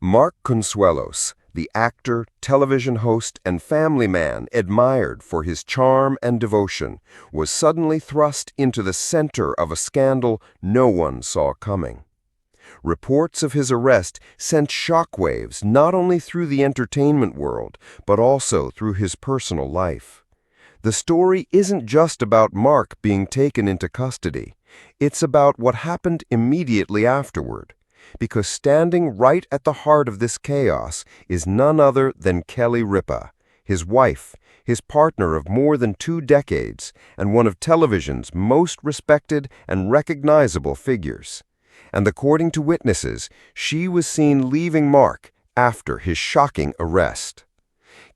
Mark Consuelos, the actor, television host, and family man admired for his charm and devotion, was suddenly thrust into the center of a scandal no one saw coming. Reports of his arrest sent shockwaves not only through the entertainment world, but also through his personal life. The story isn't just about Mark being taken into custody. It's about what happened immediately afterward. Because standing right at the heart of this chaos is none other than Kelly Ripa, his wife, his partner of more than 2 decades, and one of television's most respected and recognizable figures. And according to witnesses, she was seen leaving Mark after his shocking arrest.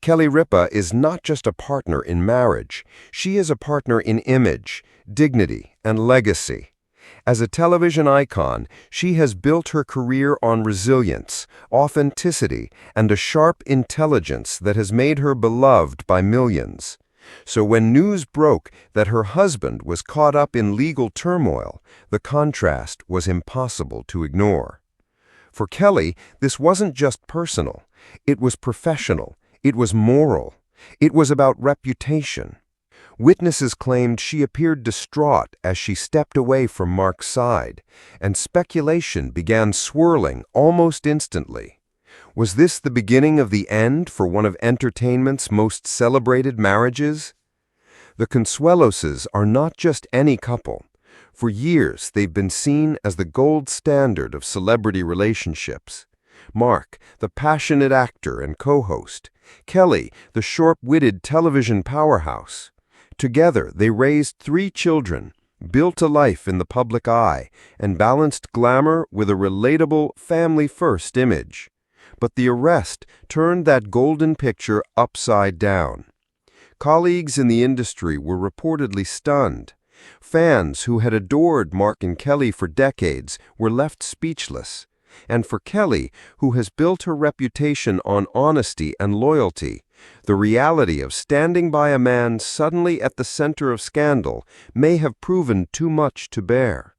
Kelly Ripa is not just a partner in marriage, she is a partner in image, dignity, and legacy. As a television icon, she has built her career on resilience, authenticity, and a sharp intelligence that has made her beloved by millions. So when news broke that her husband was caught up in legal turmoil, the contrast was impossible to ignore. For Kelly, this wasn't just personal. It was professional. It was moral. It was about reputation. Witnesses claimed she appeared distraught as she stepped away from Mark's side, and speculation began swirling almost instantly. Was this the beginning of the end for one of entertainment's most celebrated marriages? The Consueloses are not just any couple. For years, they've been seen as the gold standard of celebrity relationships. Mark, the passionate actor and co-host. Kelly, the sharp-witted television powerhouse. Together, they raised 3 children, built a life in the public eye, and balanced glamour with a relatable family-first image. But the arrest turned that golden picture upside down. Colleagues in the industry were reportedly stunned. Fans who had adored Mark and Kelly for decades were left speechless. And for Kelly, who has built her reputation on honesty and loyalty, the reality of standing by a man suddenly at the center of scandal may have proven too much to bear.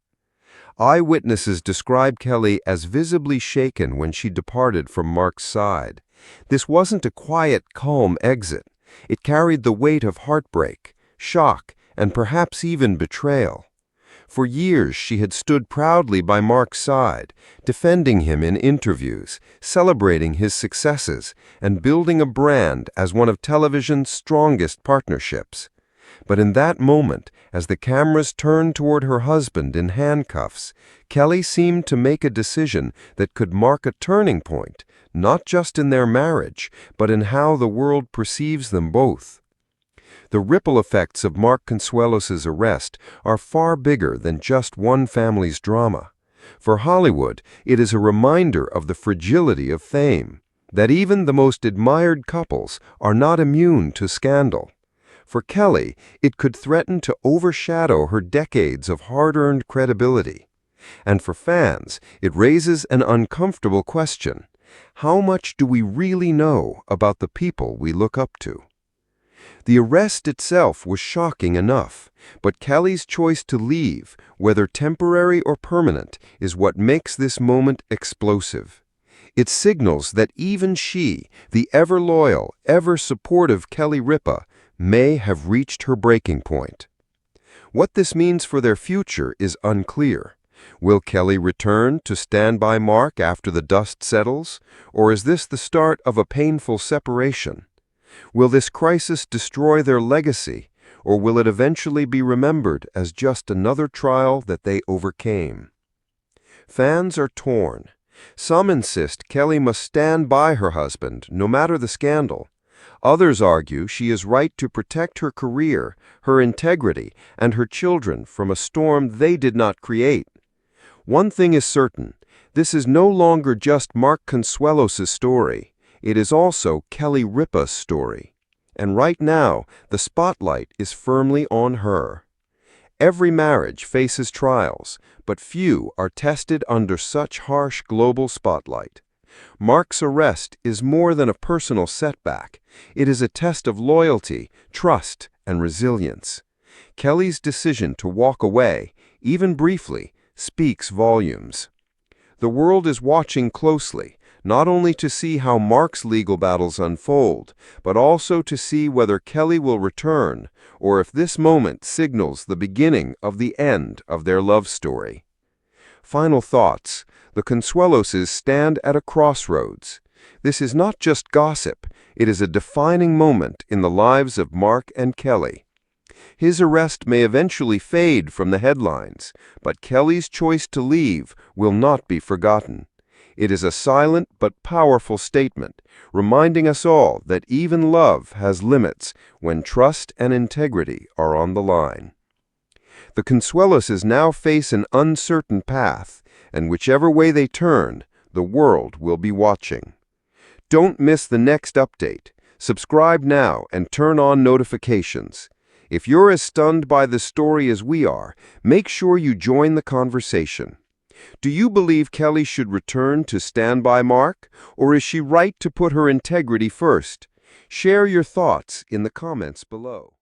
Eyewitnesses describe Kelly as visibly shaken when she departed from Mark's side. This wasn't a quiet, calm exit. It carried the weight of heartbreak, shock, and perhaps even betrayal. For years, she had stood proudly by Mark's side, defending him in interviews, celebrating his successes, and building a brand as one of television's strongest partnerships. But in that moment, as the cameras turned toward her husband in handcuffs, Kelly seemed to make a decision that could mark a turning point, not just in their marriage, but in how the world perceives them both. The ripple effects of Mark Consuelos' arrest are far bigger than just one family's drama. For Hollywood, it is a reminder of the fragility of fame, that even the most admired couples are not immune to scandal. For Kelly, it could threaten to overshadow her decades of hard-earned credibility. And for fans, it raises an uncomfortable question. How much do we really know about the people we look up to? The arrest itself was shocking enough, but Kelly's choice to leave, whether temporary or permanent, is what makes this moment explosive. It signals that even she, the ever-loyal, ever-supportive Kelly Ripa, may have reached her breaking point. What this means for their future is unclear. Will Kelly return to stand by Mark after the dust settles, or is this the start of a painful separation? Will this crisis destroy their legacy, or will it eventually be remembered as just another trial that they overcame? Fans are torn. Some insist Kelly must stand by her husband, no matter the scandal. Others argue she is right to protect her career, her integrity, and her children from a storm they did not create. One thing is certain, this is no longer just Mark Consuelos' story. It is also Kelly Ripa's story. And right now, the spotlight is firmly on her. Every marriage faces trials, but few are tested under such harsh global spotlight. Mark's arrest is more than a personal setback. It is a test of loyalty, trust, and resilience. Kelly's decision to walk away, even briefly, speaks volumes. The world is watching closely, not only to see how Mark's legal battles unfold, but also to see whether Kelly will return, or if this moment signals the beginning of the end of their love story. Final thoughts. The Consueloses stand at a crossroads. This is not just gossip, it is a defining moment in the lives of Mark and Kelly. His arrest may eventually fade from the headlines, but Kelly's choice to leave will not be forgotten. It is a silent but powerful statement, reminding us all that even love has limits when trust and integrity are on the line. The Consueloses now face an uncertain path, and whichever way they turn, the world will be watching. Don't miss the next update. Subscribe now and turn on notifications. If you're as stunned by the story as we are, make sure you join the conversation. Do you believe Kelly should return to stand by Mark, or is she right to put her integrity first? Share your thoughts in the comments below.